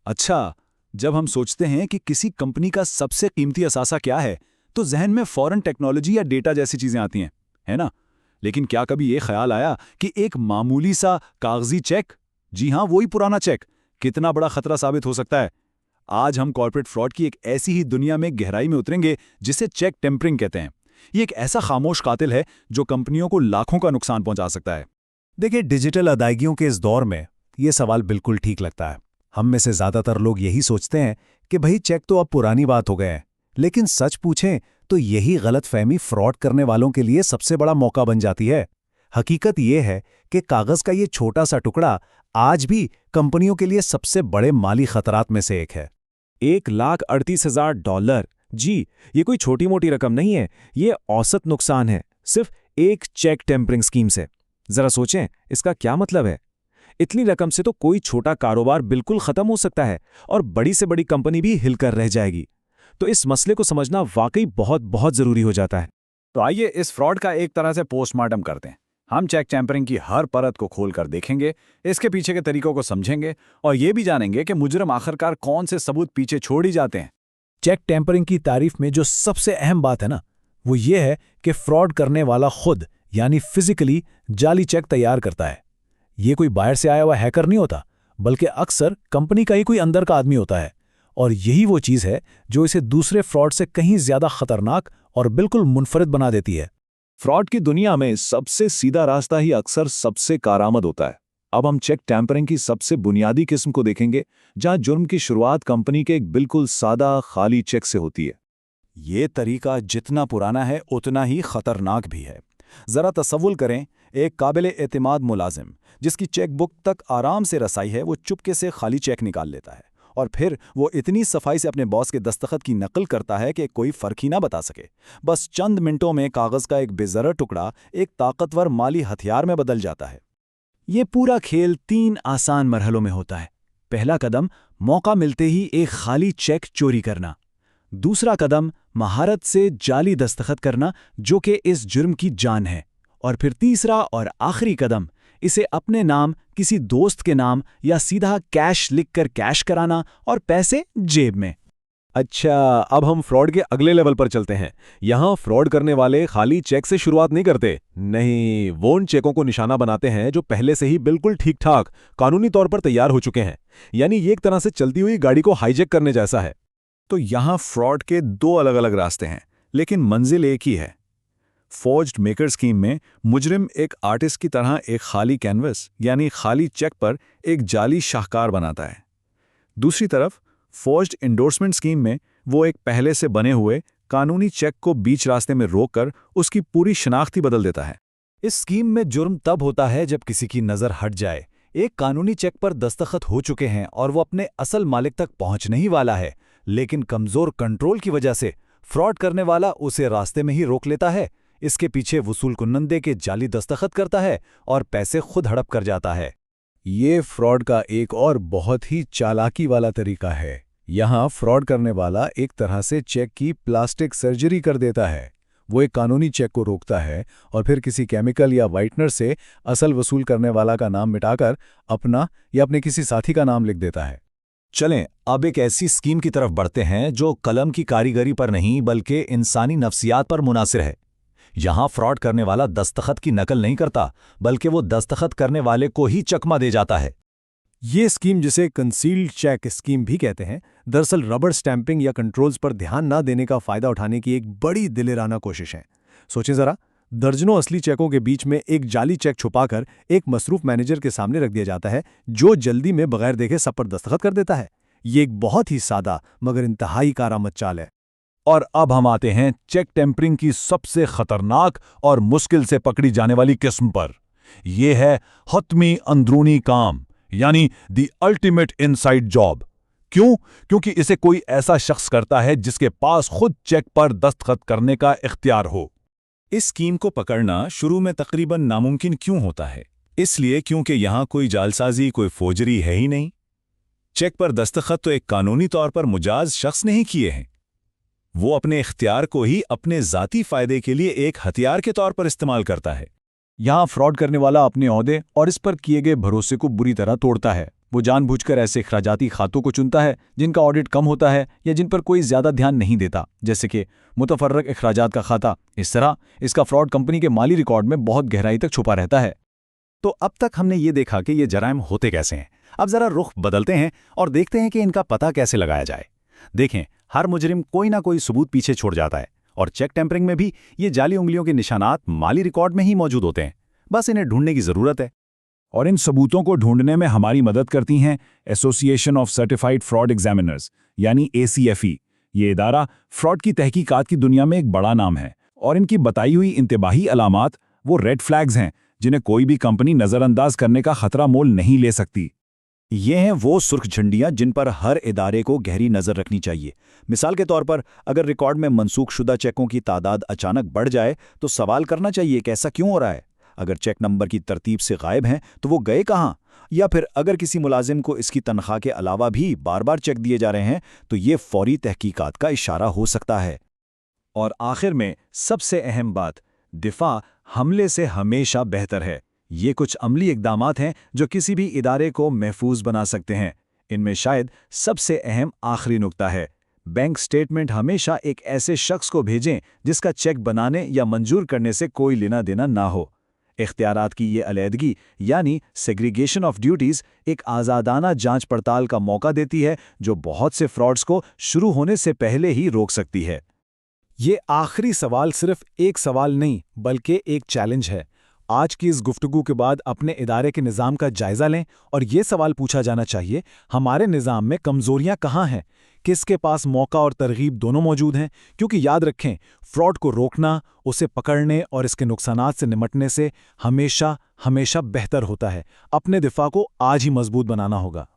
अच्छा, जब हम सोचते हैं कि किसी कंपनी का सबसे कीमती असासा क्या है, तो जहन में फौरन टेक्नोलॉजी या डेटा जैसी चीजें आती हैं, है ना? लेकिन क्या कभी ये ख्याल आया कि एक मामूली सा कागजी चेक, जी हाँ वही पुराना चेक, कितना बड़ा खतरा साबित हो सकता है? आज हम कॉर्पोरेट फ्रॉड की एक ऐसी ही दुनिया में गहराई में उतरेंगे जिसे चेक टेम्परिंग कहते हैं। ये एक ऐसा खामोश कातिल है जो कंपनियों को लाखों का नुकसान पहुंचा सकता है। देखिए, डिजिटल अदायगियों के इस दौर में ये सवाल बिल्कुल ठीक लगता है। हम में से ज्यादातर लोग यही सोचते हैं कि भाई चेक तो अब पुरानी बात हो गए हैं, लेकिन सच पूछें तो यही गलतफहमी फ्रॉड करने वालों के लिए सबसे बड़ा मौका बन जाती है। हकीकत ये है कि कागज का ये छोटा सा टुकड़ा आज भी कंपनियों के लिए सबसे बड़े माली खतरात में से एक है। $1,38,000। जी, ये कोई छोटी मोटी रकम नहीं है, ये औसत नुकसान है सिर्फ एक चेक टेम्परिंग स्कीम से। जरा सोचें, इसका क्या मतलब है? इतनी रकम से तो कोई छोटा कारोबार बिल्कुल खत्म हो सकता है और बड़ी से बड़ी कंपनी भी हिलकर रह जाएगी। तो इस मसले को समझना वाकई बहुत बहुत जरूरी हो जाता है। तो आइए इस फ्रॉड का एक तरह से पोस्टमार्टम करते हैं। हम चेक टेम्परिंग की हर परत को खोलकर देखेंगे, इसके पीछे के तरीकों को समझेंगे और ये भी जानेंगे कि मुजरिम आखिरकार कौन से सबूत पीछे छोड़ ही जाते हैं। चेक टेम्परिंग की तारीफ में जो सबसे अहम बात है ना, वो ये है कि फ्रॉड करने वाला खुद यानी फिजिकली जाली चेक तैयार करता है। ये कोई बाहर से आया हुआ हैकर नहीं होता, बल्कि अक्सर कंपनी का ही कोई अंदर का आदमी होता है। और यही वो चीज़ है जो इसे दूसरे फ्रॉड से कहीं ज्यादा खतरनाक और बिल्कुल मुनफरिद बना देती है। फ्रॉड की दुनिया में सबसे सीधा रास्ता ही अक्सर सबसे कारामद होता है। अब हम चेक टैम्परिंग की सबसे बुनियादी किस्म को देखेंगे, जहां जुर्म की शुरुआत कंपनी के एक बिल्कुल सादा खाली चेक से होती है। ये तरीका जितना पुराना है उतना ही खतरनाक भी है। जरा तसव्वुर करें, एक काबिल एतमाद मुलाजिम जिसकी चेक बुक तक आराम से रसाई है, वो चुपके से खाली चेक निकाल लेता है और फिर वो इतनी सफाई से अपने बॉस के दस्तखत की नकल करता है कि कोई फर्क ही ना बता सके। बस चंद मिनटों में कागज का एक बेजरा टुकड़ा एक ताकतवर माली हथियार में बदल जाता है। ये पूरा खेल 3 आसान मरहलों में होता है। पहला कदम, मौका मिलते ही एक खाली चेक चोरी करना। दूसरा कदम, महारत से जाली दस्तखत करना, जो कि इस जुर्म की जान है। और फिर तीसरा और आखिरी कदम, इसे अपने नाम, किसी दोस्त के नाम या सीधा कैश लिखकर कैश कराना और पैसे जेब में। अच्छा, अब हम फ्रॉड के अगले लेवल पर चलते हैं। यहाँ फ्रॉड करने वाले खाली चेक से शुरुआत नहीं करते। नहीं, वो उन चेकों को निशाना बनाते हैं जो पहले से ही बिल्कुल ठीक ठाक कानूनी तौर पर तैयार हो चुके हैं। यानी ये एक तरह से चलती हुई गाड़ी को हाईजैक करने जैसा है। तो यहाँ फ्रॉड के 2 अलग अलग रास्ते हैं, लेकिन मंजिल एक ही है। फोर्ज्ड मेकर स्कीम में मुजरिम एक आर्टिस्ट की तरह एक खाली कैनवस यानी खाली चेक पर एक जाली शाहकार बनाता है। दूसरी तरफ फोर्ज्ड इंडोर्समेंट स्कीम में वो एक पहले से बने हुए कानूनी चेक को बीच रास्ते में रोककर उसकी पूरी शनाख्त ही बदल देता है। इस स्कीम में जुर्म तब होता है जब किसी की नज़र हट जाए, एक कानूनी चेक पर दस्तखत हो चुके हैं और वो अपने असल मालिक तक पहुंचने ही वाला है, लेकिन कमजोर कंट्रोल की वजह से फ्रॉड करने वाला उसे रास्ते में ही रोक लेता है। इसके पीछे वसूल कुन्नंदे के जाली दस्तखत करता है और पैसे खुद हड़प कर जाता है। ये फ्रॉड का एक और बहुत ही चालाकी वाला तरीका है। यहाँ फ्रॉड करने वाला एक तरह से चेक की प्लास्टिक सर्जरी कर देता है। वो एक कानूनी चेक को रोकता है और फिर किसी केमिकल या वाइटनर से असल वसूल करने वाला का नाम मिटाकर अपना या अपने किसी साथी का नाम लिख देता है। चलें अब एक ऐसी स्कीम की तरफ बढ़ते हैं जो कलम की कारीगरी पर नहीं बल्कि इंसानी नफ्सियात पर मुनासिर है। यहां फ्रॉड करने वाला दस्तखत की नकल नहीं करता, बल्कि वो दस्तखत करने वाले को ही चकमा दे जाता है। ये स्कीम, जिसे कंसील्ड चेक स्कीम भी कहते हैं, दरअसल रबर स्टैंपिंग या कंट्रोल्स पर ध्यान न देने का फायदा उठाने की एक बड़ी दिलेराना कोशिश है। सोचें जरा, दर्जनों असली चेकों के बीच में एक जाली चेक छुपाकर एक मसरूफ मैनेजर के सामने रख दिया जाता है, जो जल्दी में बगैर देखे सब पर दस्तखत कर देता है। ये एक बहुत ही सादा मगर इंतहाई कारामद चाल है। और अब हम आते हैं चेक टेम्परिंग की सबसे खतरनाक और मुश्किल से पकड़ी जाने वाली किस्म पर। यह है हतमी अंदरूनी काम, यानी द अल्टीमेट इनसाइड जॉब। क्यों? क्योंकि इसे कोई ऐसा शख्स करता है जिसके पास खुद चेक पर दस्तखत करने का इख्तियार हो। इस स्कीम को पकड़ना शुरू में तकरीबन नामुमकिन क्यों होता है? इसलिए क्योंकि यहां कोई जालसाजी, कोई फोर्जरी है ही नहीं। चेक पर दस्तखत तो एक कानूनी तौर पर मुजाज शख्स ने ही किए हैं। वो अपने इख्तियार को ही अपने ज़ाती फ़ायदे के लिए एक हथियार के तौर पर इस्तेमाल करता है। यहाँ फ्रॉड करने वाला अपने ओहदे और इस पर किए गए भरोसे को बुरी तरह तोड़ता है। वो जानबूझकर ऐसे अखराजाती खातों को चुनता है जिनका ऑडिट कम होता है या जिन पर कोई ज़्यादा ध्यान नहीं देता, जैसे कि मुतफर्रक अखराजात का खाता। इस तरह इसका फ्रॉड कंपनी के माली रिकॉर्ड में बहुत गहराई तक छुपा रहता है। तो अब तक हमने ये देखा कि ये जराइम होते कैसे हैं। अब जरा रुख बदलते हैं और देखते हैं कि इनका पता कैसे लगाया जाए। देखें, हर मुजरिम कोई ना कोई सबूत पीछे छोड़ जाता है और चेक टेम्परिंग में भी ये जाली उंगलियों के निशानात माली रिकॉर्ड में ही मौजूद होते हैं। बस इन्हें ढूंढने की जरूरत है। और इन सबूतों को ढूंढने में हमारी मदद करती हैं association of certified fraud examiners यानी ACFE। ये इदारा फ्रॉड की तहकीकात की दुनिया में एक बड़ा नाम है और इनकी बताई हुई इंतबाही अलामात वो रेड फ्लैग्स हैं जिन्हें कोई भी कंपनी नज़रअंदाज करने का खतरा मोल नहीं ले सकती। ये हैं वो सुर्ख झंडियां जिन पर हर इदारे को गहरी नज़र रखनी चाहिए। मिसाल के तौर पर अगर रिकॉर्ड में मनसूखशुदा चेकों की तादाद अचानक बढ़ जाए तो सवाल करना चाहिए कि ऐसा क्यों हो रहा है। अगर चेक नंबर की तरतीब से गायब हैं तो वो गए कहाँ, या फिर अगर किसी मुलाजिम को इसकी तनख्वाह के अलावा भी बार बार चेक दिए जा रहे हैं तो ये फौरी तहकीकात का इशारा हो सकता है। और आखिर में सबसे अहम बात, दिफा हमले से हमेशा बेहतर है। ये कुछ अमली इक़दामात हैं जो किसी भी इदारे को महफूज बना सकते हैं। इनमें शायद सबसे अहम आखिरी नुक्ता है, बैंक स्टेटमेंट हमेशा एक ऐसे शख्स को भेजें जिसका चेक बनाने या मंजूर करने से कोई लेना देना ना हो। इख्तियारात की ये अलहदगी यानी सेग्रीगेशन ऑफ ड्यूटीज़ एक आज़ादाना जांच पड़ताल का मौका देती है जो बहुत से फ्रॉड्स को शुरू होने से पहले ही रोक सकती है। ये आखिरी सवाल सिर्फ एक सवाल नहीं बल्कि एक चैलेंज है। आज की इस गुफ्तगू के बाद अपने इदारे के निज़ाम का जायज़ा लें और ये सवाल पूछा जाना चाहिए, हमारे निज़ाम में कमज़ोरियां कहाँ हैं, किसके पास मौका और तरगीब दोनों मौजूद हैं। क्योंकि याद रखें, फ्रॉड को रोकना, उसे पकड़ने और इसके नुकसानात से निमटने से हमेशा बेहतर होता है। अपने दिफा को आज ही मजबूत बनाना होगा।